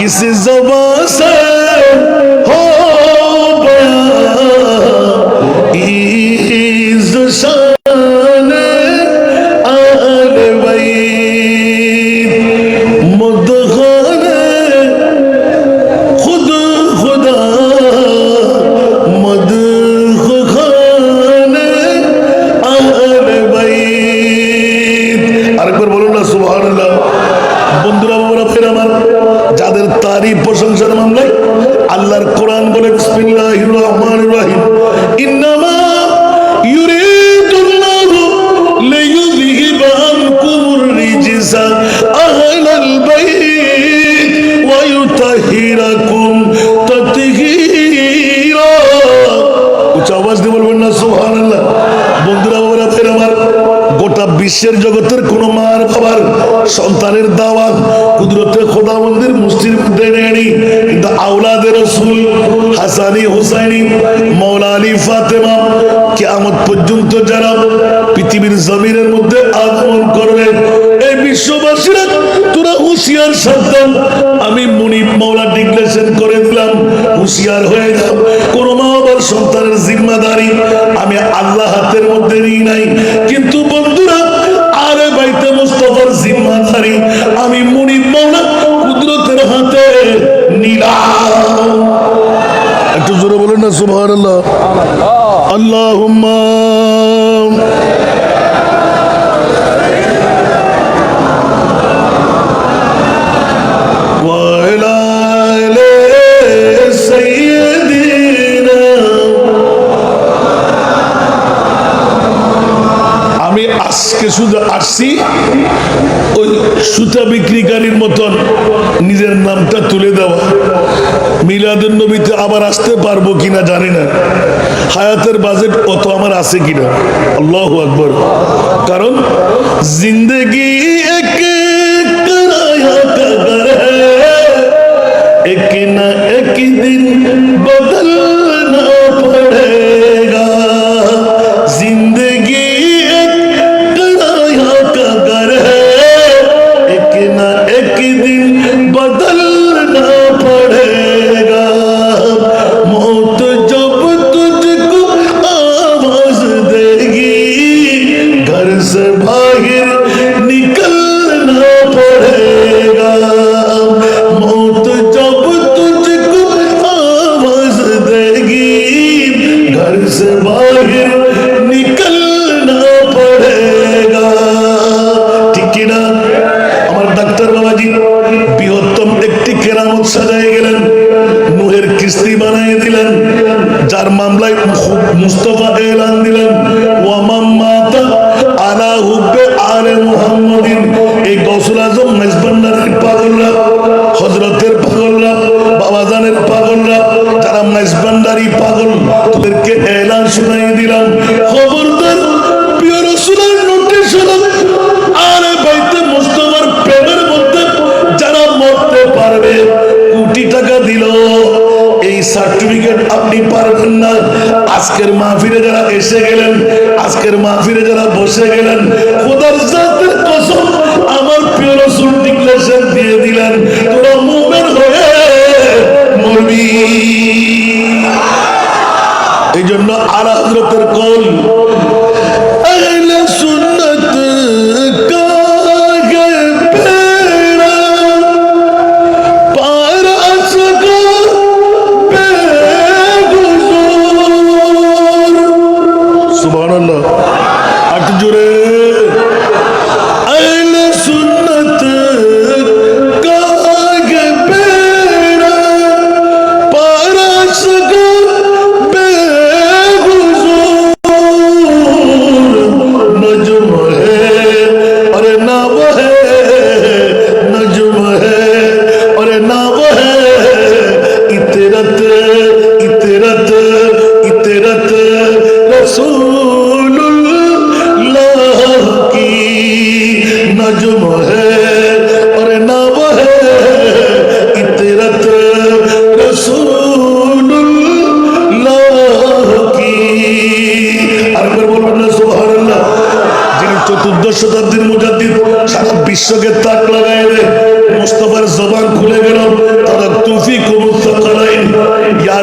किस ज़बान से हो बयां इज़्ज़ शान आले बैत मुदख़ल खुद खुदा मुदख़ल आले बैत। আরেকবার বলুন না সুবহানাল্লাহ। বন্ধুরা বাবারা ফের আমার, যাদের তারিফ প্রশংসার মামলায় আল্লাহর কোরআন বলে বিসমিল্লাহির রহমানির রহিম, ইন্নামা ইউরিদুল্লাহু লিইয়ুযহিবা আনকুমুর রিজসা আহলাল বাইত ওয়া ইউতাহিরাকুম তাতহীরা। উচ্চ আওয়াজ দিয়ে বলবেন না সুবহানাল্লাহ। বন্ধুরা বাবারা ফের আমার, গোটা বিশ্বের জগতের কোন মার বাবার সন্তানের দাওয়াত কুদরতে খোদাবন্দের মুষ্টির মধ্যে নেয়নি, কিন্তু আওলাদে রাসূল হাসানি হুসাইনি মাওলা আলী ফাতেমা কিয়ামত পর্যন্ত যারা পৃথিবীর জমিনের মধ্যে আগমন করবে, এই বিশ্ববাসীরা তোরা হুঁশিয়ার সাবধান। আমি মুনিব মাওলা ডিক্লেরেশন করে দিলাম, হুঁশিয়ার হয়ে যাও। কোন মা বাবার সন্তানের জিম্মাদারি আমি আল্লাহ হাতের মধ্যে নিই নাই, কিন্তু বন্ধুরা আরে বাইতে মুস্তাফার জিম্মাদারি আমি মুনিব মাওলা কুদরতের হাতে নিলাম। একটু জোরে বলেন না সুবহানাল্লাহ। আল্লাহুম্মা ওয়া আলা আলি সাইয়্যিদিনা। আমি আজকে শুধু আসছি ওই সুতা বিক্রিকারীর মতন নিজের নামটা তুলে দেওয়া। মিলাদুন নবীতে আবার আসতে পারবো কিনা জানি না, হায়াতের বাজেট অত আমার আছে কিনা। আল্লাহু আকবার। কারণ জিন্দেগি এক কিরায়া কা ঘর হ্যায়, এক না এক দিন বদলনা পড়েগা। জিন্দেগি এক কিরায়া কা ঘর হ্যায়, এক না এক দিন বদলনা পড়েগা। मौत जब तुझको आवाज देगी, घर से बाहर निकलना पड़ेगा। मौत जब तुझको आवाज देगी, घर से बाहर निकलना पड़ेगा। ठीक है ना? আমার ডাক্তার বাবাজি বৃহত্তম একটি কেরামত সাজায় গেলেন, নূহের কিস্তি বানিয়ে দিলেন, যার মামলায় মুস্তাফা এলান দিলেন ওয়া মান মাতা আলা হুব্বে আলে মুহাম্মাদিন। এই গৌসুল আজম মেজবান্ডারের পাগলরা, হযরতের পাগলরা, বাবাজানের পাগলরা, যারা মেজবান্ডারি পাগল, তাদেরকে এলান শুনাই দিলাম, খবরদার প্রিয় রাসূলের নোটিশ হলো আলে বাইতে মুস্তাফার প্রেমের মধ্যে যারা মরতে পারবে, কোটি টাকা দিল, এই সার্টিফিকেট আপনি পারবেন না। আজকের মাহফিলে যারা এসে গেলেন, আজকের মাহফিলে যারা বসে গেলেন, খোদার জাতের কসম আমার প্রিয় রাসূল ডিক্লেরেশন দিয়ে দিলেন, তোরা মুমিন হয়ে মরবি। এই জন্য আলা হযরতের কল আহলে সুন্নাত কা সুবহানাল্লাহ। একটু জোরে। আহলে সুন্নাত কা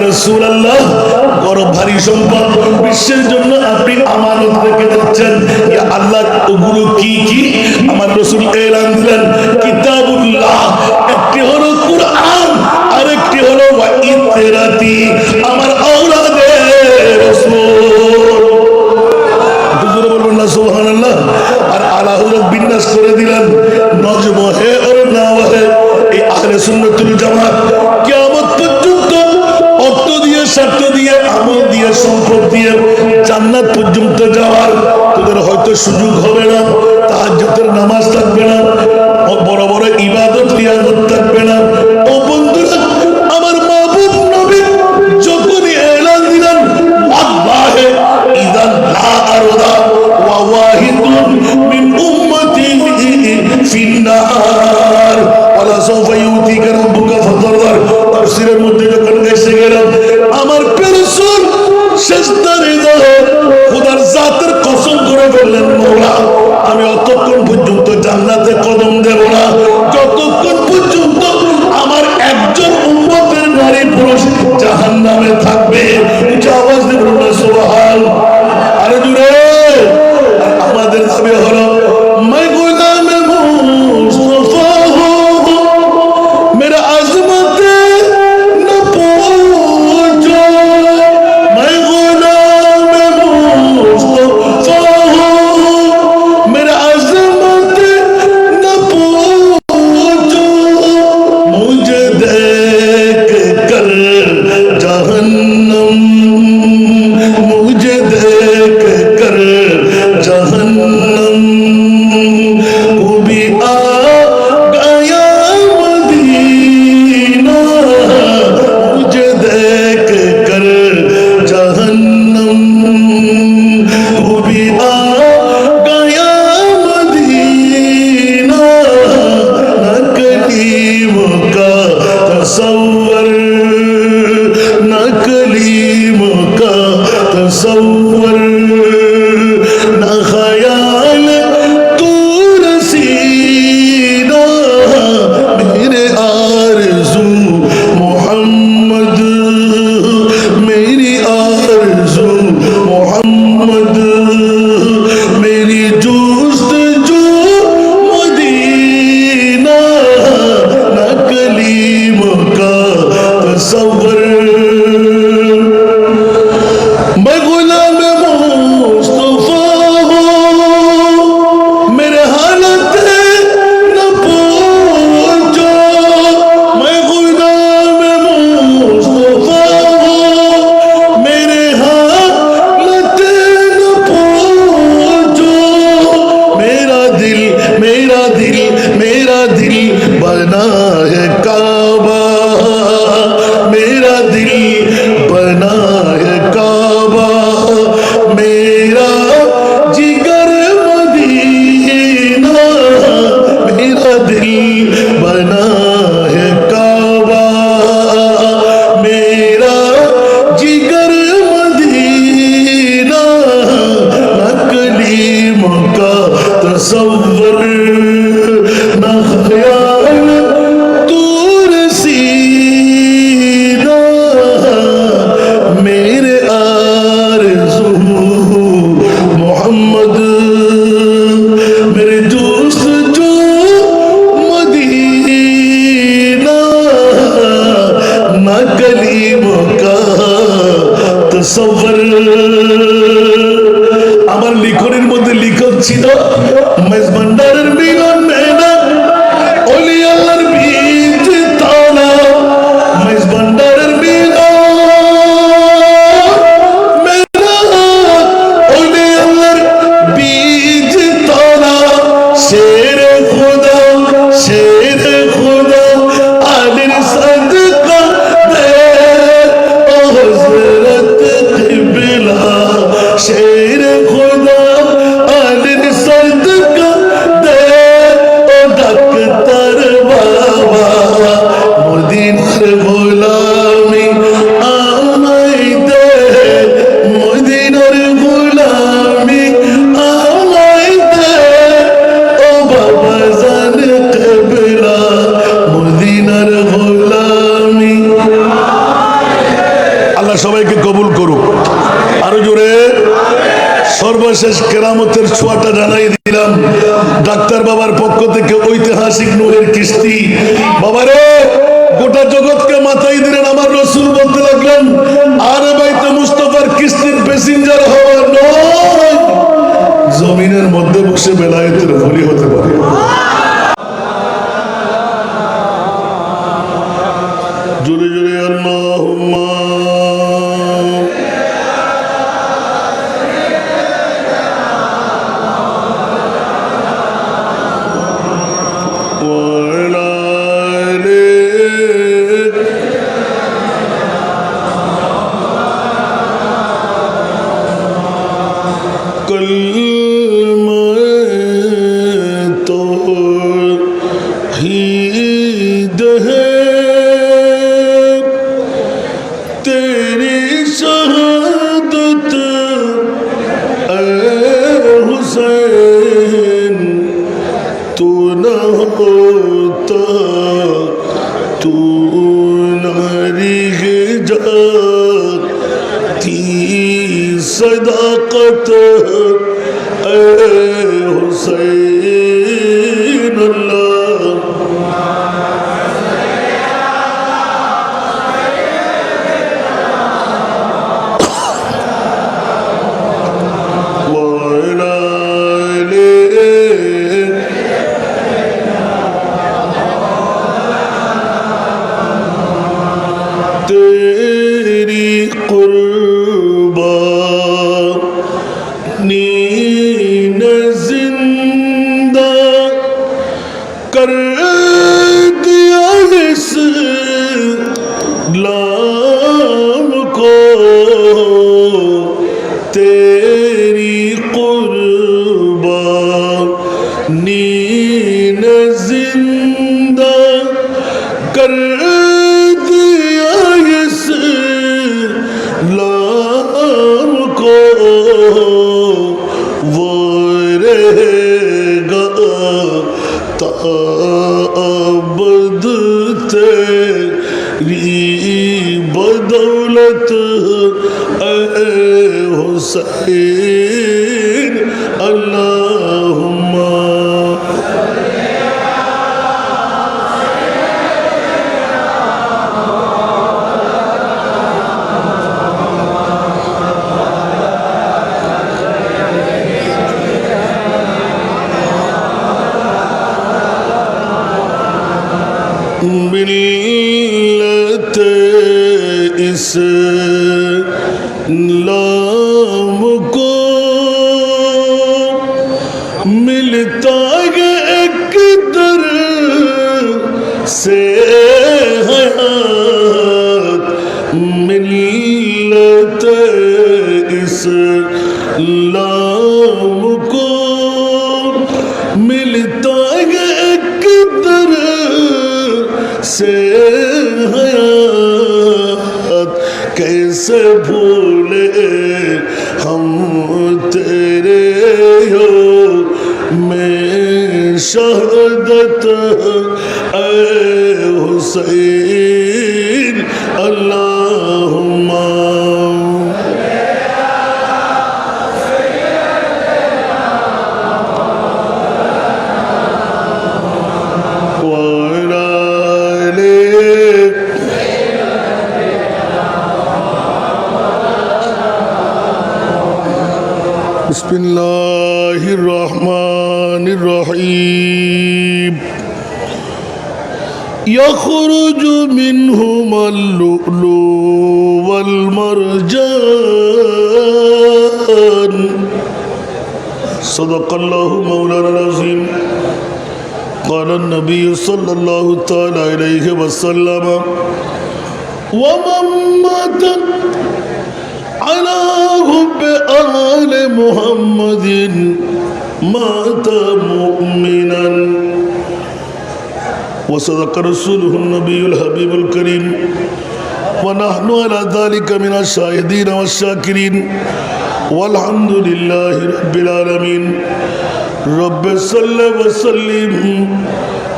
রাসূলুল্লাহ বড় ভারী সম্পদ বিশ্বের জন্য আপনি আমানত রেখে যাচ্ছেন, ইয়া আল্লাহ ওগুলো কি কি? আমার রাসূল এলান দিলেন কিতাবুল্লাহ, একটি হলো কুরআন, আরেকটি হলো ওয়া ইতরাতি, আমার আওলাদে রাসূল। হুজুর বলবেন না সুবহানাল্লাহ। আর আলা হযরত বিন্যাস করে দিলেন নজম হে আর না হে, এই আহলে সুন্নাতুল জামাত কিয়ামত পর্যন্ত অর্থ দিয়ে, স্বার্থ দিয়ে, আমল দিয়ে, সম্পদ দিয়ে জান্নাত পর্যন্ত যাওয়ার তোদের হয়তো সুযোগ হবে না, তাহাজ্জুদের নামাজ থাকবে না, বড় বড় ইবাদত রিয়াজত থাকবে না। ও বন্ধুরা, আমার মাহবুব নবী যখনই এলান দিলেন আল্লাহে ইযান লা আরদা ওয়া ওয়াহিদুন মিন উম্মতি ফিন্নার ওয়ালা সাওফা ইউতিকা রাব্বুকা ফাতারদার, তাফসীরের মধ্যে যখন এসে গেলাম আমার রাসূল সেজদারে দাও, খোদার জাতের কসম করে বললেন মওলা আমি অতক্ষণ পর্যন্ত জান্নাতে কদম দেব না যতক্ষণ পর্যন্ত আমার একজন উম্মতের নারী পুরুষ জাহান্নামে থাকবে। উচ্চ আওয়াজ দিয়ে বলুন না সুবহানাল্লাহ। আরে জুড়ে আমাদের দাবি হলো मैं गुलाम मुस्तफा हूं, मेरा अजमत न पूछो, मैं गुलाम मुस्तफा हूं, मेरा अजमत न पूछो, मुझे देख कर जहन्नम, मुझे देख कर जहन्नम को भी आ गया मदीना, मुझे देख कर जहन्नम को भी आ गया मदीना, न कलीम का तसव्वुर, न कलीम का तसव्वुर, न ख्याल तू रसीना, मेरे आरज़ू मोहम्मद, मेरी आरज़ू मोहम्मद, मेरी जुस्तजू मदीना, न कलीम का तसव्वुर। मैं गुलाम मुस्तफा हूं, मेरे हालत न पूछो, मैं गुलाम मुस्तफा हूं, मेरे हालत न पूछो, मेरा दिल, मेरा दिल, मेरा दिल बना है काबा, मेरा दिल बना है काबा, मेरा जिगर मदीना, मेरा दिल बना है काबा, मेरा जिगर मदीना, न कलीम का तसव्वुर, न ख्याल तू रसीना, मेरे आरज़ू मोहम्मद, मेरे जुस्तजू मदीना, न कलीम का तसव्वुर। আমার লিখনের মধ্যে লিখক ছিল মেজবান্ডারের মিলন মেনা, ওলি আল্লাহর বীজ তালা, মেজবান্ডারের মিলন মেনা, ওলি আল্লাহর বীজ তালা, শেরে খুদা, শেরে খুদা, আলীর সদকা দে ও হযরত কিবলা, শেরে খুদা, আলীর সদকা দে ও ডাক্তার বাবা, মদিনার গোলামি আমায় দে, মদিনার গোলামি আমায় দে, ও বাবা জান কিবলা, মদিনার গোলামি। আল্লাহ সবাইকে কবুল করুক। আরো জোরে সর্বশেষ কেরামতের ছোঁয়াটা জানাই দিলাম ডাক্তার বাবার পক্ষ থেকে ঐতিহাসিক নূরের কিস্তি। বাবারে গোটা জগৎকে মাথায় দিলেন, আমার রসুল বলতে লাগলেন আরে বাইতে মুস্তাফার কিস্তির প্যাসেঞ্জার হওয়া নয়, জমিনের মধ্যে বসে বেলায়েতের বলি হতে পারে। জোরে জোরে আল্লাহুম্মা صداقت اے حسین اللہ وعلى تیری قربا نیند زندہ کر دیا اسلام کو، تیری قربانی نے زندہ کر دیا اسلام کو، وہ رہے گا تا ابد تیری بدولت اے حسین اللہم ملت اسلام کو ملتا ہے ایک در سے حیات، ملت اسلام کو ملتا ہے ایک در سے حیات، کیسے بھولے ہم تیرے میں شہادت اے حسین اللہم بسم اللہ الرحمن الرحیم یخرج منہما اللؤلؤ والمرجان صدق اللہ مولانا العظیم قال النبی صلی اللہ تعالی علیہ وسلم ومن مات على حب آل محمد مات مؤمنا وصدق رسوله النبي الحبيب الكريم ونحن على ذلك من الشاهدين والشاكرين والحمد لله رب العالمين رب صل وسلم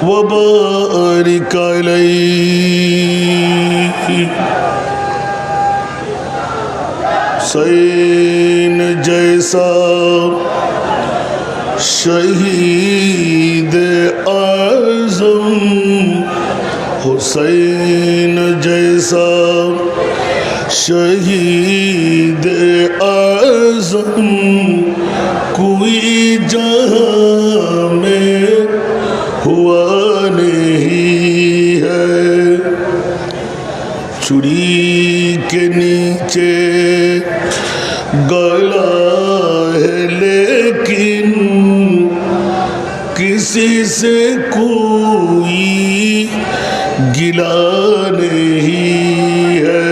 وبارك عليه حسین جیسا شہید اعظم حسین جیسا شہید اعظم کوئی جہاں میں ہوا نہیں ہے چوڑی کے نیچے گلا ہے لیکن کسی سے کوئی گلا نہیں ہے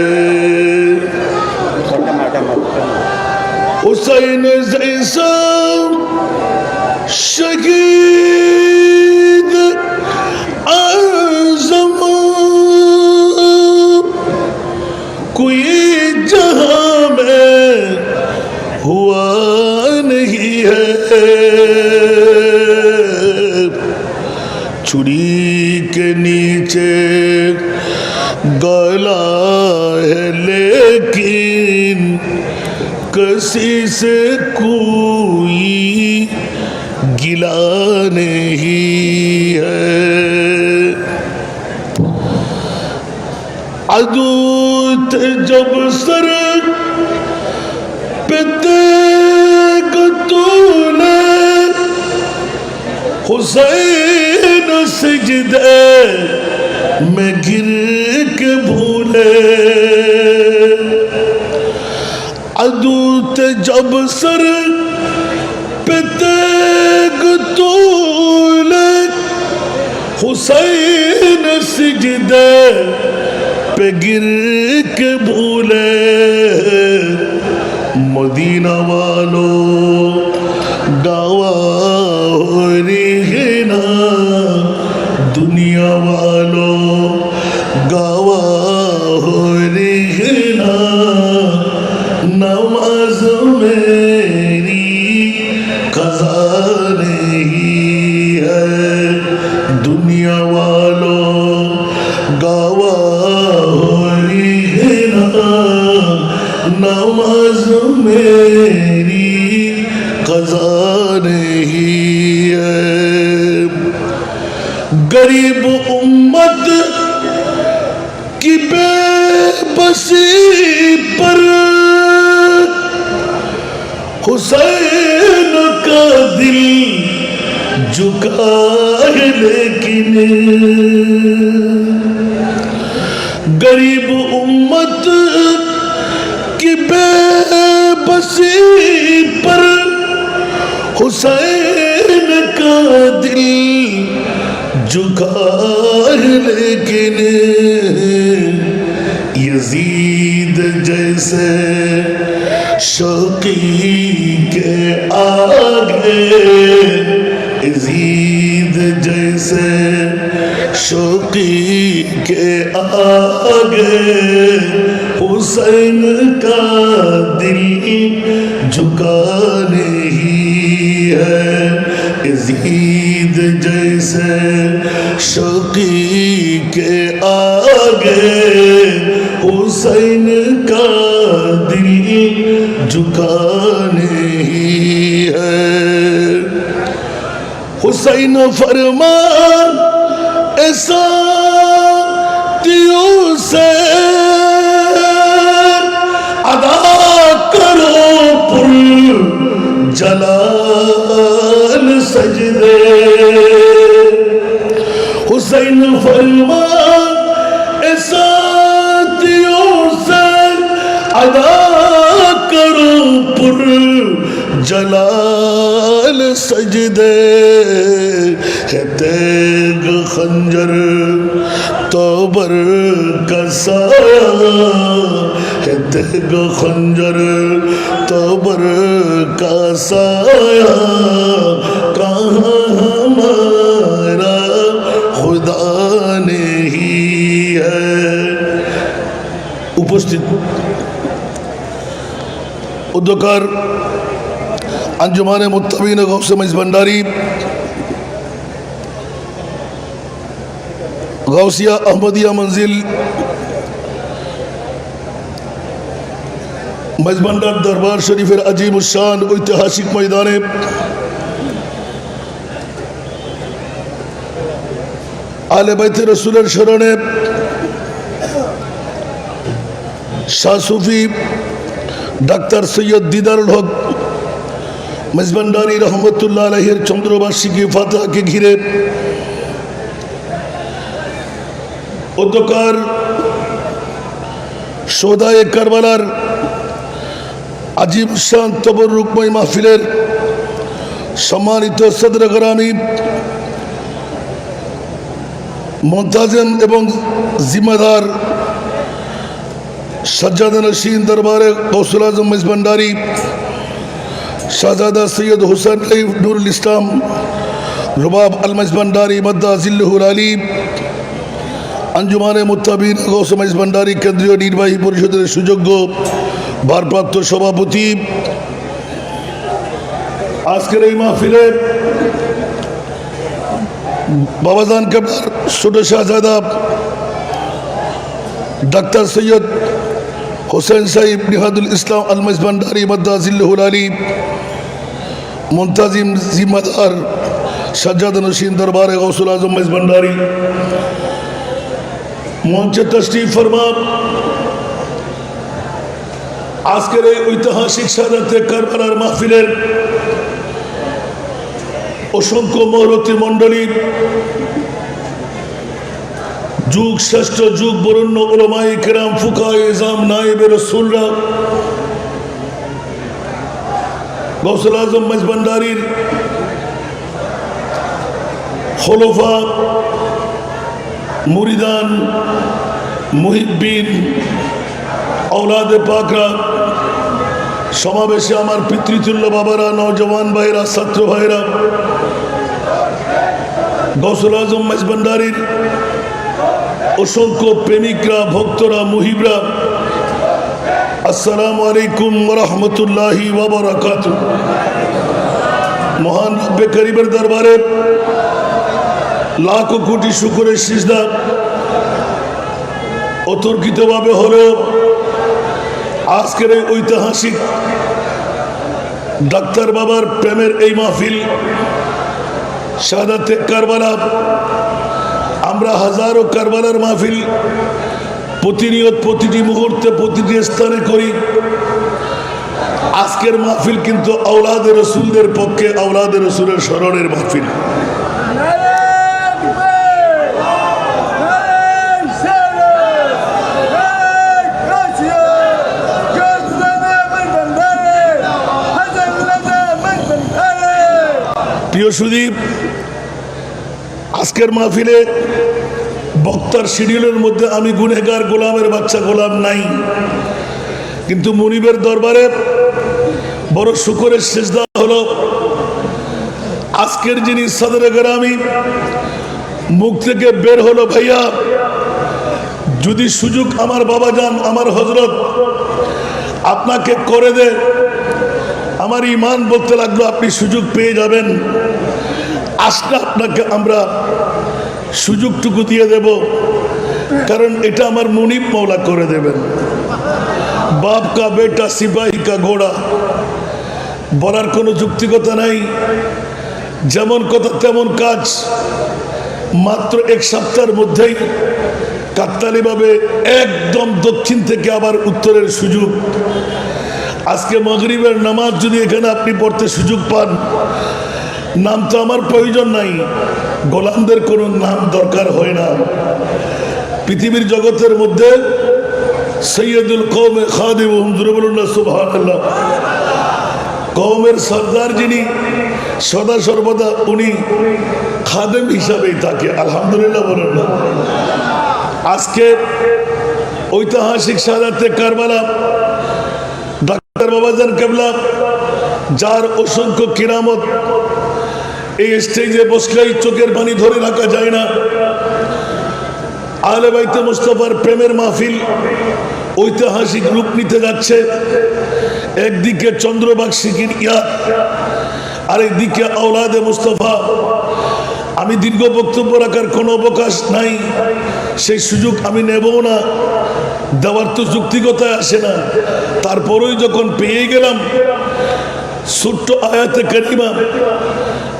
حسین جیسا شہید اعظم کوئی جہاں میں ہوا نہیں ہے چھری کے نیچے گلا ہے لیکن کسی سے کوئی گلا نہیں ہے عدو تھے جب سر پہ تیگ تونے حسین سجدے میں گر کے بھولے عدو تھے جب سر پہ تیگ تونے حسین سجدے پہ گر کے بھولے مدینہ والو گواہ ہو رہی نا دنیا والو گواہ ہو رہی نا نماز میری قضا نہیں ہے دنیا والو گواہ ہو رہی نا نماز میری قضا نہیں ہے غریب امت کی بے بسی پر حسین کا دل جھکا ہے لیکن غریب امت کی بے بسی پر حسین کا دل جھکا ہے لیکن یزید جیسے شوقی کے آگے یزید جیسے شوقی کے آگے حسین کا دل جھکا نہیں ہے یزید جیسے شوقی کے آگے حسین کا دل جھکا نہیں ہے حسین فرمان ایسا تیوں سے ادا کرو پر جلال سجدے حسین فرمان ایسا تیوں سے ادا کرو پر جلال سجدے ہے تیغ خنجر توبر کا سایہ ہے تیغ خنجر توبر کا سایہ کہاں ہمارا خدا نہیں ہے উপস্থিত উদ্যোগকার আঞ্জুমানে মুত্তাবিন গৌসে মঈজ ভান্ডারী গাউসিয়া আহমদিয়া মঞ্জিল মেজবান্ডার দরবার শরীফের আজিম উশান ঐতিহাসিক ময়দানে আলে বাইতে রসুলের স্মরণে শাহ সুফি ডাক্তার সৈয়দ দিদারুল হক মেজবান্ডারি রহমতুল্লাহ আলাইহির চন্দ্রবার্ষিকী ফাতহাকে ঘিরে অধ্যকার শোহদায়ে কারবালার আজিম শান তবরুকময় মাহফিলের সম্মানিত সদর গ্রামী মোন্তাজেম এবং জিম্মাদার সাজ্জাদা নশীন দরবারে গৌসুল আজম মেজবান্ডারি শাহজাদা সৈয়দ হুসেন নুরুল ইসলাম রুবাব আল মেজবান্ডারি মদ্দা জিল্লুহুল আলী আঞ্জুমানে মুত্তাবিন গৌস মেজবান্ডারি কেন্দ্রীয় নির্বাহী পরিষদের সুযোগ্য ভারপ্রাপ্ত সভাপতি, আজকের এই মাহফিলে বাবাজান কেবলার ছোট শাহজাদা ডাক্তার সৈয়দ হোসেন সাহিব নিহাদুল ইসলাম আল মেজবান্ডারি মদ্দা জিল্লুহুল আলী মুন্তাজিম জিম্মাদার সাজ্জাদা নশীন দরবারে গৌসুল আজম মেজবান্ডারি মঞ্চে তশরিফ ফরমা আজকের এই ঐতিহাসিক শাহাদাতে কারবালার মাহফিলের অসংখ্য মহরতী মণ্ডলী, যুগ শ্রেষ্ঠ যুগ বরণ্য উলামায়ে কেরাম ফুকায়ে ইজাম নায়েবে রাসূলরা গৌসুল আজম মেজবান্ডারির খলিফা মুরিদান মুহিব্বিন औलादे पाकरा সমাবেশে আমার পিতৃতুল্য বাবারা, নওজওয়ান ভাইরা, ছাত্র ভাইরা, গৌসুল আজম মেজবান্ডারির অসংখ্য প্রেমিকরা, ভক্তরা, মুহিবরা, আসসালামু আলাইকুম ওয়া রাহমাতুল্লাহি ওয়া বারাকাতুহু। মহান রব্বে করিমের দরবারে লাখো কোটি শুকরের সিজদা অতর্কিতভাবে হলো আজকের এই ঐতিহাসিক ডাক্তার বাবার প্রেমের এই মাহফিল শাহাদাতে কারবালা। আমরা হাজারো কারবালার মাহফিল প্রতিনিয়ত প্রতিটি মুহূর্তে প্রতিটি স্থানে করি। আজকের মাহফিল কিন্তু আওলাদে রসুলদের পক্ষে আওলাদে রসুলের স্মরণের মাহফিল। প্রিয় সুদীপ, আজকের মাহফিলে বক্তার শিডিউলের মধ্যে আমি গুনেগার গোলামের বাচ্চা গোলাম নাই, কিন্তু মুনিবের দরবারে বড় শুকরের সিজদা হলো আজকের যিনি সদরে গ্রামী মুখ থেকে বের হলো, ভাইয়া যদি সুযোগ আমার বাবা যান আমার হজরত আপনাকে করে দে, আমার ইমান বলতে লাগলো আপনি সুযোগ পেয়ে যাবেন, আজকে আপনাকে আমরা সুযোগটুকু দিয়ে দেব, কারণ এটা আমার মুনিব মৌলা করে দেবেন। বাপ কা বেটা সিপাহী কা ঘোড়া, বলার কোনো যুক্তিকতা নাই, যেমন কথা তেমন কাজ। মাত্র এক সপ্তাহের মধ্যেই কাকতালীয়ভাবে একদম দক্ষিণ থেকে আবার উত্তরের সুযোগ। আজকে মাগরিবের নামাজ যদি এখানে আপনি পড়তে সুযোগ পান, নাম তো আমার প্রয়োজন নাই, গোলামদের কোনো নাম দরকার হয় না। পৃথিবীর জগতের মধ্যে সৈয়দুল কওমে খাদিমুহুম সুবহানাল্লাহ, কওমের সর্দার যিনি সদা সর্বদা উনি খাদেম হিসাবেই থাকে। আলহামদুলিল্লাহ বলেন না। আজকে ঐতিহাসিক শাহাদাতে কারবালা ডাক্তার বাবাজান কেবলা, যার অসংখ্য কিরামত এই স্টেজে বসলেই চোখের পানি ধরে রাখা যায় না। আহলে বাইতে মুস্তাফার প্রেমের মাহফিল ঐতিহাসিক রূপ নিতে যাচ্ছে। একদিকে চন্দ্রবার্ষিকীর ইয়াদ, আরেকদিকে আওলাদে মুস্তাফা। আমি দীর্ঘ বক্তব্য রাখার কোনো অবকাশ নাই, সেই সুযোগ আমি নেব না। দেওয়ার তো যুক্তিকতায় আসে না। তারপরেই যখন পেয়ে গেলাম ছোট্ট আয়াতে কারিমা,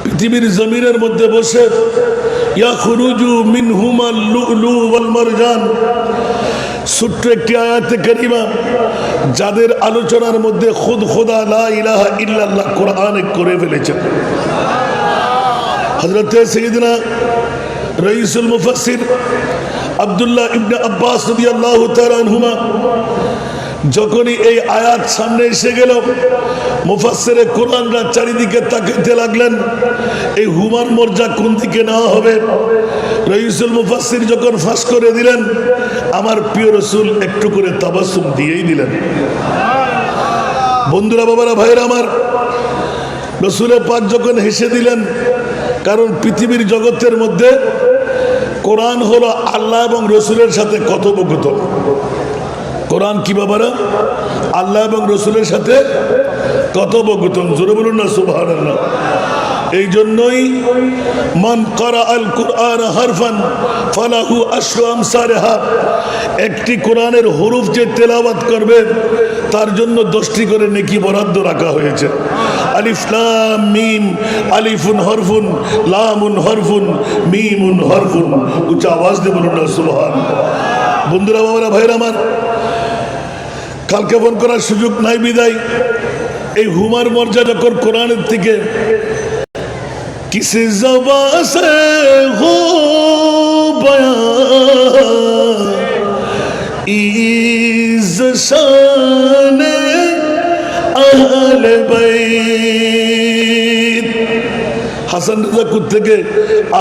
পৃথিবীর জমিনের মধ্যে বসে ইয়াখরুজু মিনহুমাল লুলু ওয়াল মারজান, ছোট্ট একটি আয়াতে কারিমা যাদের আলোচনার মধ্যে খুদ খোদা লা ইলাহা ইল্লাল্লাহ কোরআনে করে ফেলেছেন। হযরত সাইয়েদনা রাইসুল মুফাসসির আব্দুল্লাহ ইবনে আব্বাস রাদিয়াল্লাহু তাআলা আনহুমা যখনই এই আয়াত সামনে এসে গেল, মুফাসসিরে কোরআনরা চারিদিকে তাকাতে লাগলেন এই হুমার মর্যাদা কোন দিকে নেওয়া হবে। রাইসুল মুফাসসির যখন ফাঁস করে দিলেন, আমার প্রিয় রাসূল একটু করে তাবাসসুম দিয়েই দিলেন। বন্ধুরা, বাবারা, ভাইরা আমার, রাসূলের পাক যখন হেসে দিলেন, কারণ পৃথিবীর জগতের মধ্যে কোরআন হলো আল্লাহ এবং রসুলের সাথে কথোপকথন। কোরআন কি বাবারা? আল্লাহ এবং রসুলের সাথে কথোপকথন। জোরে বলুন না সুবহানাল্লাহ। এই জন্যই মান ক্বারা আল কুরআন হারফান ফালাহু আশরু আমসালিহা, একটি কোরআনের হরফ যে তেলাওয়াত করবে তার জন্য 10টি করে নেকি বরাদ্দ রাখা হয়েছে। আলিফ লাম মিম, আলিফুন হরফুন, লামুন হরফুন, মিমুন হরফুন। উচ্চ আওয়াজ দিয়ে বলুন না সুবহানাল্লাহ। বন্ধুরা, বাবারা, ভাইরা আমার, কালকে ফোন করার সুযোগ নাই বিদায় এই হুমার মর্যাদা যখন কোরআনের থেকে किसी ज़बान से हो बयान इज़ शान अहले बैत। হাসান রাজা থেকে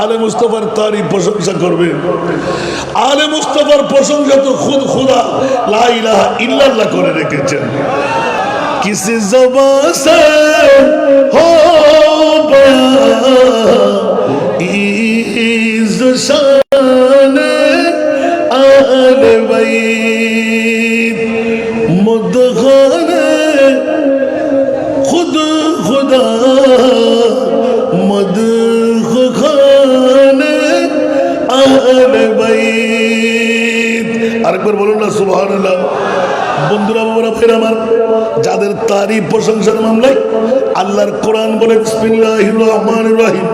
আলে মুস্তাফার তারই প্রশংসা করবে। আলে মুস্তাফার প্রশংসা তো খুদ খুদা লা ইলাহা ইল্লাল্লাহ করে রেখেছেন। किसी ज़बान से हो इज़ शान अहले बैत मुदखल खुद खुदा मदखल अहले बैत। আরেকবার বলুন না সুবহানাল্লাহ। বন্ধুরা, বাবারা, ফের আমার, যাদের তারিফ প্রশংসার মামলায় আল্লাহর কোরআন বলে বিসমিল্লাহির রহমানির রহিম,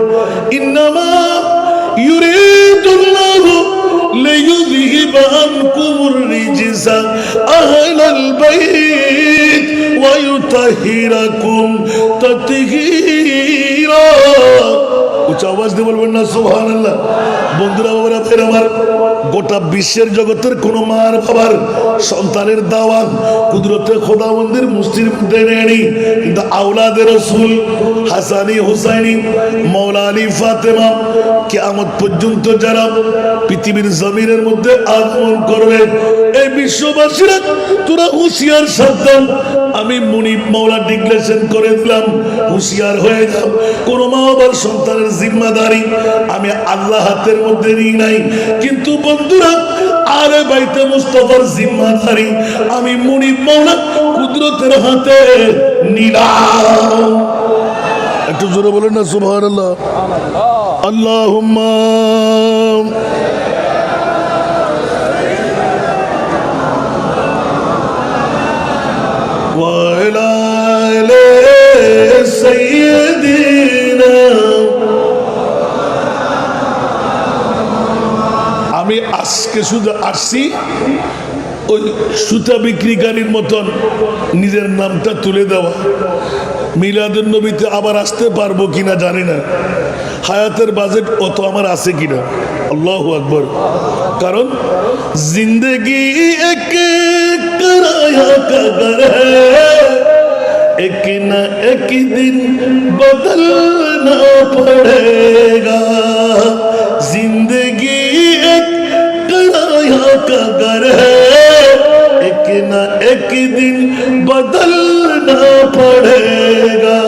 ইন্নামা ইউরিদুল্লাহু লিইয়ুযহিবা আনকুমুর রিজসা আহলাল বাইত ওয়া ইউতাহিরাকুম তাতহীরা। উচ্চ আওয়াজ দিয়ে বলবেন না সুবহানাল্লাহ। বন্ধুরা, বাবারা, ফের আমার, গোটা বিশ্বের জগতের কোন মার বাবার সন্তানের দাওয়াত কুদরতে খোদাবন্দের মুস্তির মধ্যে নেয়নি, কিন্তু আওলাদে রাসূল হাসানি হুসাইনি মাওলা আলী ফাতেমা কিয়ামত পর্যন্ত যারা পৃথিবীর জমিনের মধ্যে আগমন করবে, এই বিশ্ববাসীরা তোরা হুঁশিয়ার সাবধান। আমি মুনিব মাওলা ডিক্লেরেশন করে দিলাম, হুঁশিয়ার হয়ে যাও। কোন মা বাবার সন্তানের জিম্মাদারি আমি আল্লাহ হাতের মধ্যে নিই নাই, কিন্তু বন্ধুরা আরে বাইতে মুস্তাফার জিম্মাদারি আমি মুনিব মাওলা কুদরতের হাতে নিলাম। একটু জোরে বলেন না সুবহানাল্লাহ। আল্লাহুম্মা ওয়া আলা আলি সাইয়্যিদিনা। আমি আজকে শুধু আসছি ওই সুতা বিক্রিকারীর মতন নিজের নামটা তুলে দেওয়া। মিলাদুন নবীতে আবার আসতে পারবো কিনা জানি না, হায়াতের বাজেট অত আমার আছে কিনা। আল্লাহু আকবার। কারণ জিন্দগি এক কিরায়া কা ঘর হ্যায়, এক না এক দিন বদলনা পড়েগা। जिंदगी एक किराया का घर है, एक ना एक दिन बदलना पड़ेगा।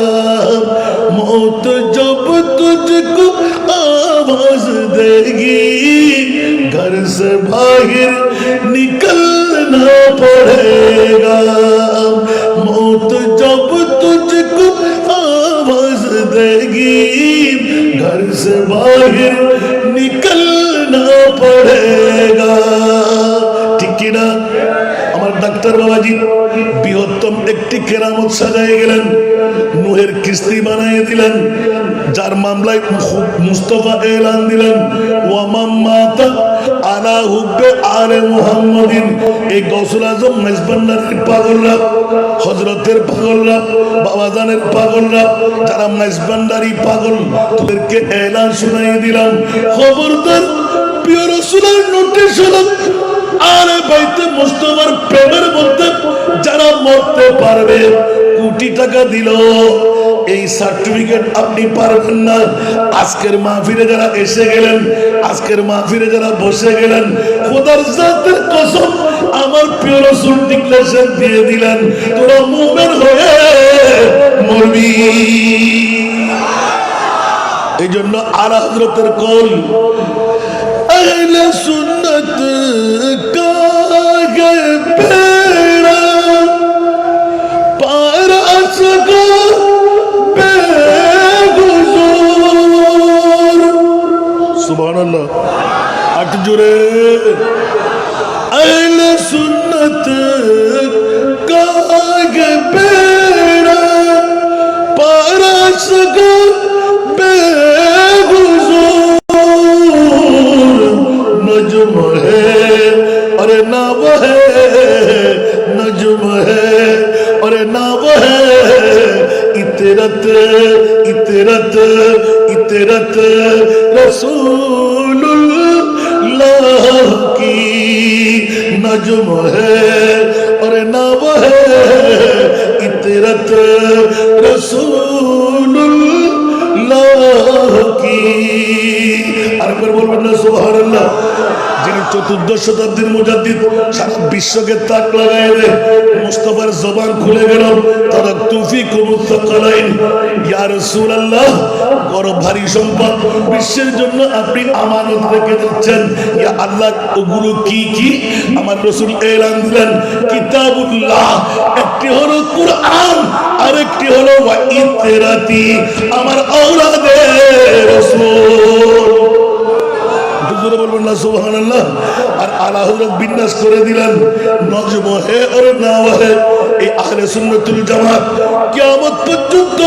मौत जब तुझको आवाज देगी, घर से बाहर निकलना पड़ेगा। मौत जब तुझको आवाज देगी, घर से बाहर निकलना पड़ेगा। ठीक है ना? ডাক্তার বাবাজি বৃহত্তম একটি কেরামত সাজায় গেলেন, নুহের কিস্তি বানিয়ে দিলেন, যার মামলায় মুস্তফা এলান দিলেন ওয়ামাম মাতা আলা হুব্বে আলে মুহাম্মাদিন। এই গৌসুল আজম মেজবান্ডারের পাগলরা, হযরতের পাগলরা, বাবাজানের পাগলরা, যারা মেজবান্ডারি পাগল, তোদেরকে এলান শুনাই দিলাম, খবরদার প্রিয় রাসূলের নোটিশ হলো আলে বাইতে মুস্তাফার প্রেমের মধ্যে যারা মরতে পারবে, কোটি টাকা দিল এই সার্টিফিকেট আপনি পারবেন না। আজকের মাহফিলে যারা এসে গেলেন, আজকের মাহফিলে যারা বসে গেলেন, খোদার জাতের কসম আমার প্রিয় রাসূল ডিক্লারেশন দিয়ে দিলেন তোরা মুমিন হয়ে মরবি। এই জন্য আলা হযরতের কল আহলে সুন্নাত কা গে বেড়া পার আসগো বেগুজুর। সুবহানাল্লাহ, একটু জোরে। আহলে সুন্নাত কা গে বেড়া পার আসগো नजम है और नाव है, नजम है और नाव है, इतरत इतरत इतरत रसूलुल्लाह की नजम है और नाव है, इतरत रसूलुल्लाह की। আরেকবার বলবেন না সুবহানাল্লাহ। যিনি চতুর্দশ শতাব্দীর মুজাদ্দিদ, সারা বিশ্বকে তাক লাগায় দে, মুস্তাফার জবান খুলে গেল তারাকতু ফিকুম আস-সাকালাইন, ইয়া রাসূলুল্লাহ, বড় ভারী সম্পদ বিশ্বের জন্য আপনি আমানত রেখে যাচ্ছেন। ইয়া আল্লাহ, ওগুলো কি কি? আমার রাসূল এলান দিলেন কিতাবুল্লাহ, একটি হলো কুরআন, আরেকটি হলো ওয়া ইতরাতি, আমার আওলাদে রাসূল। বলবেন না সুবহানাল্লাহ। আর আলা হযরত বিন্যাস করে দিলেন নজম হে আর নাওয়া হে। এই আহলে সুন্নাতুল জামাত কিয়ামত পর্যন্ত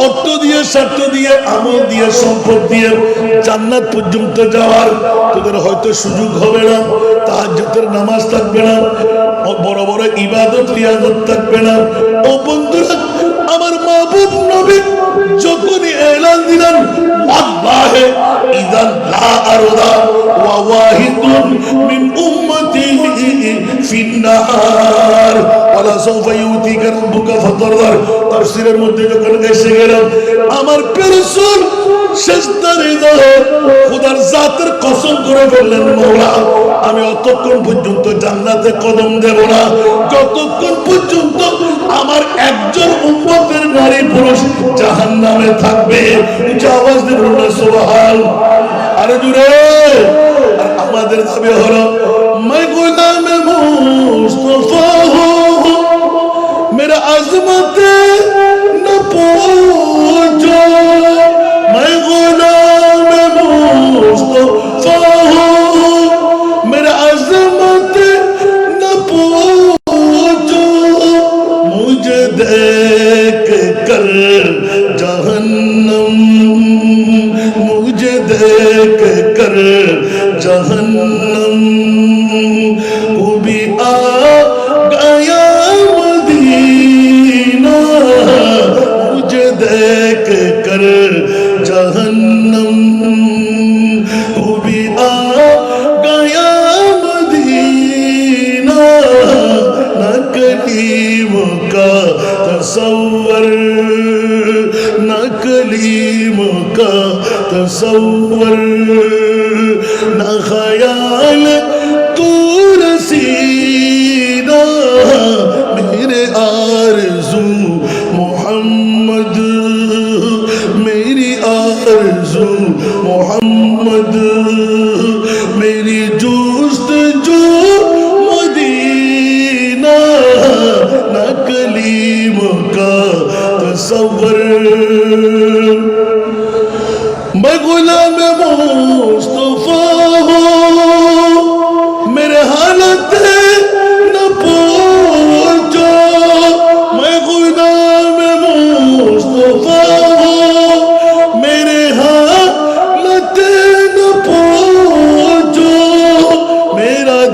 অর্থ দিয়ে, স্বার্থ দিয়ে, আমল দিয়ে, সম্পদ দিয়ে জান্নাত পর্যন্ত যাওয়ার তোদের হয়তো সুযোগ হবে না, তাহাজ্জুদের নামাজ থাকবে না, বড় বড় ইবাদত রিয়াজত থাকবে না। ও বন্ধুরা, আমার মাহবুব নবী যখনই এলান দিলেন আল্লাহে ইযান লা আরদা ওয়া ওয়াহিদুন মিন উম্মতি ফিন্নার ওয়ালা সাওফা ইউতিকা রাব্বুকা ফাতারদার, তাফসীরের মধ্যে যখন এসে গেলাম আমার প্রিয় রাসূল সেজদারে দাও, খোদার জাতের কসম করে বললেন মওলা আমি অতক্ষণ পর্যন্ত জান্নাতে কদম দেব না যতক্ষণ পর্যন্ত আমার একজন উম্মতের নারী পুরুষ জাহান্নামে থাকবে। উচ্চ আওয়াজ দিয়ে বলুন না সুবহান। আরে জুড়ে। আর আমাদের দাবি হলো मैं गुलाम मुस्तफा हूँ, मेरा अजमत न पूछो, मैं गुलाम मुस्तफा हूँ, मेरा अजमत न पूछो, मुझे देख कर जहन्नम, मुझे देख कर जहन्नम को भी आ गया मदीना, मुझे देख कर जहन्नम को भी आ गया मदीना, न कलीम का तसव्वुर, न कलीम का तसव्वुर, न ख्याल तू रसीना, मेरे आरज़ू मोहम्मद, मेरी आरज़ू मोहम्मद, मेरी जुस्तजू मदीना, न कलीम का तसव्वुर। मैं गुलाम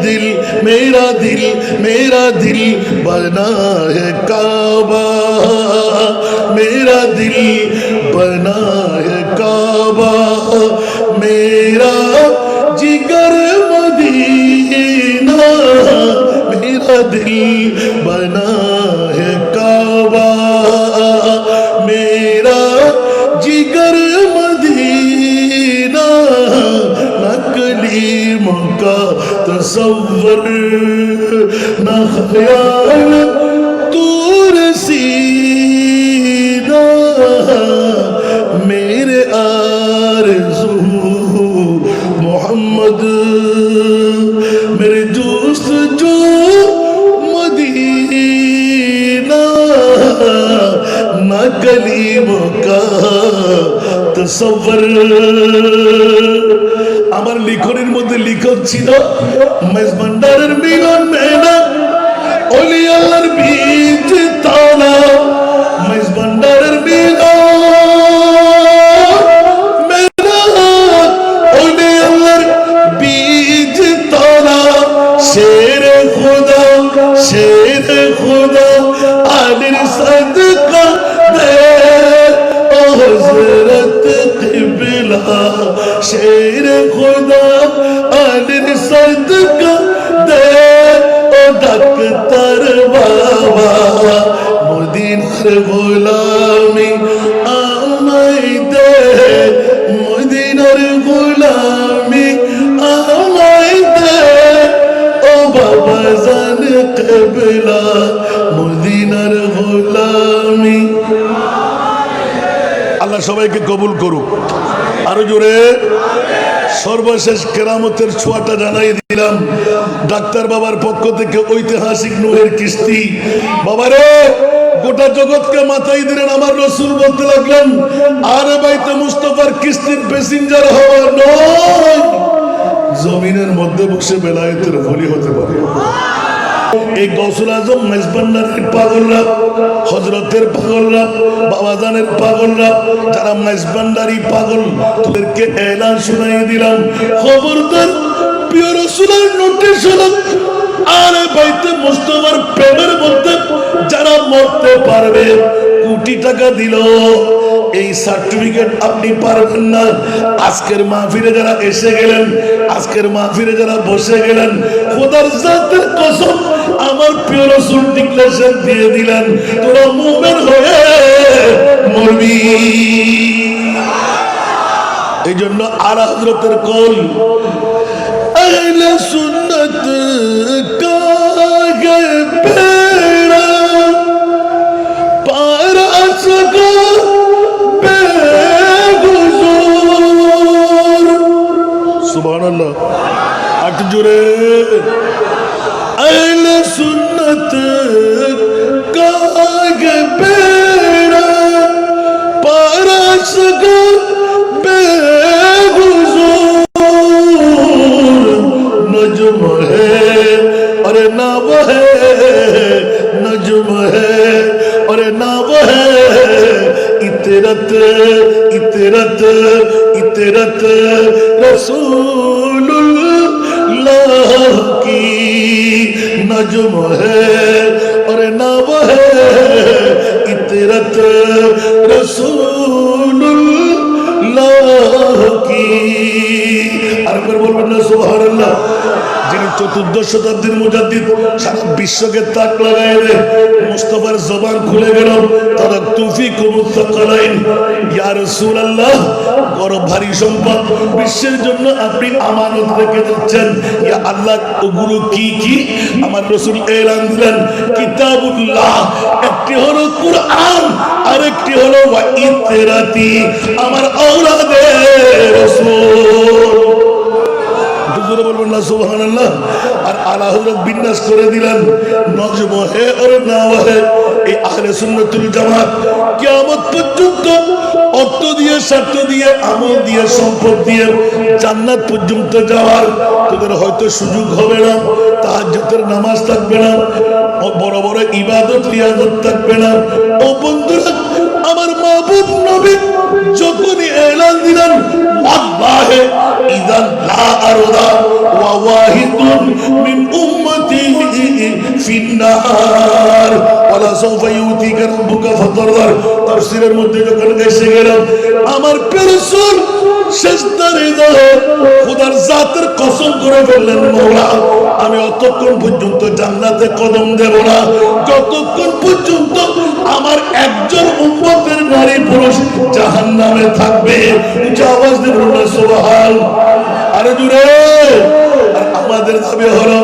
दिल मेरा दिल मेरा दिल बना है काबा मेरा दिल बना है काबा मेरा जिगर मदीना मेरा दिल बना है काबा मेरा जिगर मदीना नकलीम का तसव्वुर न ख्याल तूर सीना मेरे आरज़ू मोहम्मद मेरे दोस्त जो मदीना न कलीम का तसव्वुर আমার লিখনের মধ্যে লিখক ছিল মেজবান্ডারের মিলন মেলা ওলি আল্লাহর বীজ তালা মেজবান্ডারের মিলন মেলা ওলি আল্লাহর বীজ তালা শের খুদা আলির সদকা দে ও হযরত কিবলা शेर खुदा आलिर सदका दे ओ डॉक्टर बाबा मदीनार गुलामी আমায় দে মদিনার গুলামি আমায় দে ও বাবা জান কিবলা মদিনার গুলামি আল্লাহ সবাইকে কবুল করুক আরো জোরে সর্বশেষ কেরামতের ছোঁয়াটা জানাই দিলাম ডাক্তার বাবার পক্ষ থেকে ঐতিহাসিক নূরের কিস্তি বাবারে গোটা জগৎকে মাথায় দিলেন আমার রাসূল বলতে লাগলেন আরে বাইতে মুস্তাফার কিস্তির প্যাসেঞ্জার হওয়া নয় জমিনের মধ্যে বসে বেলায়েতের বলি হতে পারে এই গৌসুল আজম মেজবান্ডারের পাগলরা হযরতের পাগলরা বাবাজানের পাগলরা যারা মেজবান্ডারি পাগল তাদেরকে এলান শুনাই দিলাম খবরদার প্রিয় রাসূলের নোটিশ হলো আরে বাইতে মুস্তাফার প্রেমের মধ্যে যারা মরতে পারবে কোটি টাকা দিল এই সার্টিফিকেট আপনি পারবেন না আজকের মাহফিলে যারা এসে গেলেন আজকের মাহফিলে যারা বসে গেলেন খোদার জাতের কসম আমার প্রিয় রাসূল ডিক্লারেশন দিয়ে দিলেন তোরা মুমিন হয়ে মরবি এইজন্য আলা হযরতের কল আহলে সুন্নাত কা গে বেড়া পার আসগা সুবহানাল্লাহ একটু জোরে আহলে সুন্নাত কা গে বেড়া পার আসগা नजम है और नाव है नजम है और नाव है इतरत इतरत इतरत रसूलुल्लाह की नजम है और नाव है इतरत रसूलुल्लाह की আরেকবার বলবেন না সুবহানাল্লাহ যিনি চতুর্দশ শতাব্দীর মুজাদ্দিদ সারা বিশ্বকে তাক লাগায় দেন মুস্তাফার জবান খুলে গেল তারা তুফিকুম সাকালাইন ইয়া রাসূলুল্লাহ বড় ভারী সম্পদ বিশ্বের জন্য আপনি আমানত রেখে যাচ্ছেন ইয়া আল্লাহ ওগুলো কি কি আমার রাসূল এলান দিলেন কিতাবুল্লাহ একটি হলো কুরআন আরেকটি হলো ওয়া ইতরাতি আমার আওলাদে রাসূল বলবেন না সুবহানাল্লাহ আর আলা হযরত বিন্যাস করে দিলেন নজম হে আর নাওয়া হে এই আহলে সুন্নাতুল জামাত কিয়ামত পর্যন্ত অর্থ দিয়ে স্বার্থ দিয়ে আমল দিয়ে সম্পদ দিয়ে জান্নাত পর্যন্ত যাওয়ার তোদের হয়তো সুযোগ হবে না তাহাজ্জুদের নামাজ থাকবে না বড় বড় ইবাদত রিয়াজত থাকবে না ও বন্ধুরা আমার মাহবুব নবী যখনই এলান দিলেন ওয়াল্লাহি ইযান লা আরদা ওয়া ওয়াহিদুন মিন উম্মতি ফিন্নার ওয়ালা সাউফা ইউতিকা রাব্বুকা ফাতারদার। তাফসীরের মধ্যে যখন এসে গেলাম আমার রাসূল সিজদারে যায় খোদার জাতের কসম করে বললেন, মওলা আমি অতক্ষণ পর্যন্ত জান্নাতে কদম দেব না যতক্ষণ পর্যন্ত আমার একজন উম্মতের নারী পুরুষ জাহান্নামে থাকবে। উচ্চ আওয়াজ দিয়ে বলুন সুবহান। আরে জোরে। আর আমাদের দাবি হলো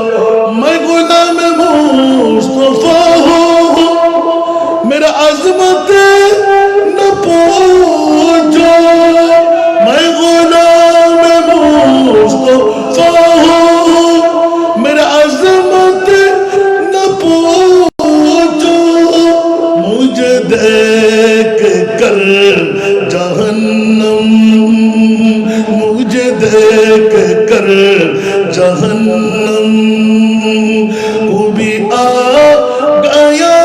मैं गुलाम मुस्तफा हूँ, मेरा अजमत न पूछो। मैं गुलाम मुस्तफा हूँ, मेरा अजमत न पूछो। मुझे देख कर जहन्नम, मुझे देख कर जहन्नम को भी आ गया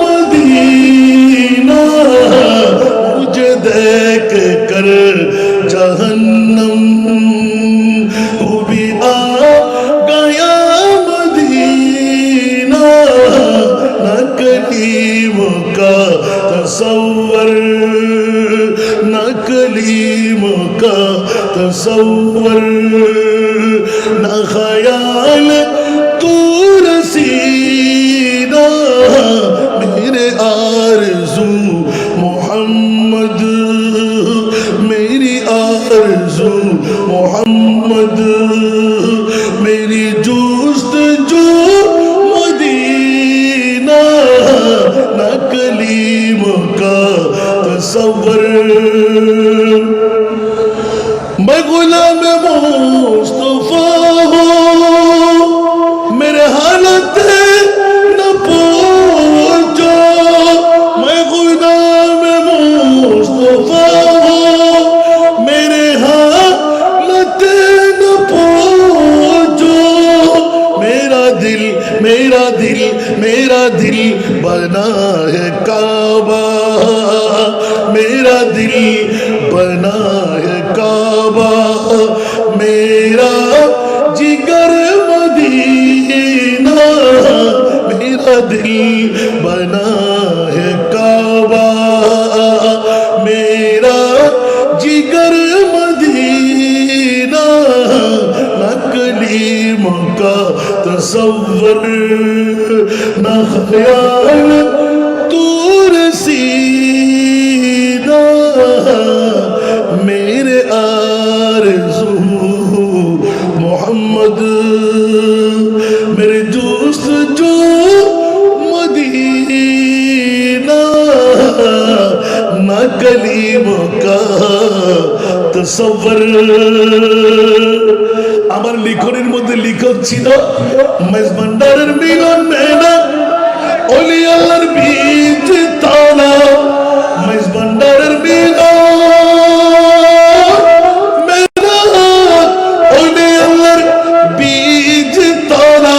मदीना। मुझे देख कर जहन्नम को भी आ गया मदीना। न कलीम का तसव्वुर, न कलीम का तसव्वुर, न ख्याल तू रसीना। मेरे आरज़ू मोहम्मद, मेरी आरज़ू मोहम्मद, मेरी जुस्तजू मदीना। न कलीम का तसव्वुर। मैं गुलाम मुस्तफा हूँ, मेरे हालत न पूछो। मैं गुलाम मुस्तफा हूँ, मेरे हालत न पूछो। मेरा दिल, मेरा दिल, मेरा दिल बना है काबा। मेरा दिल बना है काबा। मेरा जिगर मदीना। मेरा दिल बना है काबा। मेरा जिगर मदीना। न कलीम का तसव्वुर, न ख्याल तू रसीना। मेरे आरज़ू मोहम्मद, मेरे जुस्तजू मदीना। न कलीम का तसव्वुर। আমার লিখনের মধ্যে লিখক ছিল মেজবান্ডারের মিলন মেলা ওলি আল্লাহর বীজ তালা। মেজবান্ডারের মিলন মেলা ওলি আল্লাহর বীজ তালা।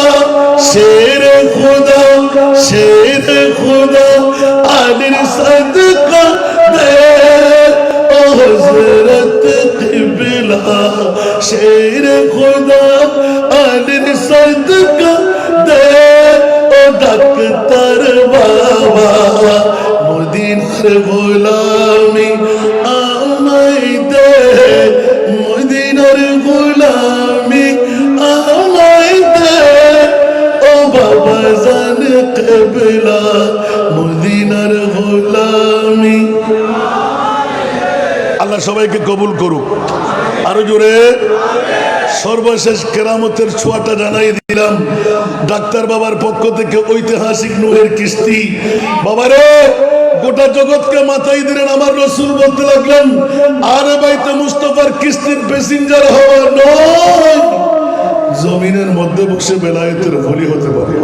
শের খুদা, শের খুদা আলির সদকা দে ও হযরত কিবলা। শের খুদা আলির সদকা দে ও ডাক্তার বাবা। মদিনার গোলামি আমায় দে, মদিনার গোলামি আমায় দে ও বাবা জান কিবলা। মদিনার গোলামি। আল্লাহ সবাইকে কবুল করুক। আরো জোরে। সর্বশেষ কেরামতের ছোঁয়াটা জানাই দিলাম ডাক্তার বাবার পক্ষ থেকে ঐতিহাসিক নূরের কিস্তি। বাবারে গোটা জগৎকে মাথায় দিলেন আমার রাসূল বলতে লাগলেন, আরে বাইতে মুস্তাফার কিস্তির প্যাসেঞ্জার হওয়া নয়, জমিনের মধ্যে বসে বেলায়েতের ওলি হতে পারে।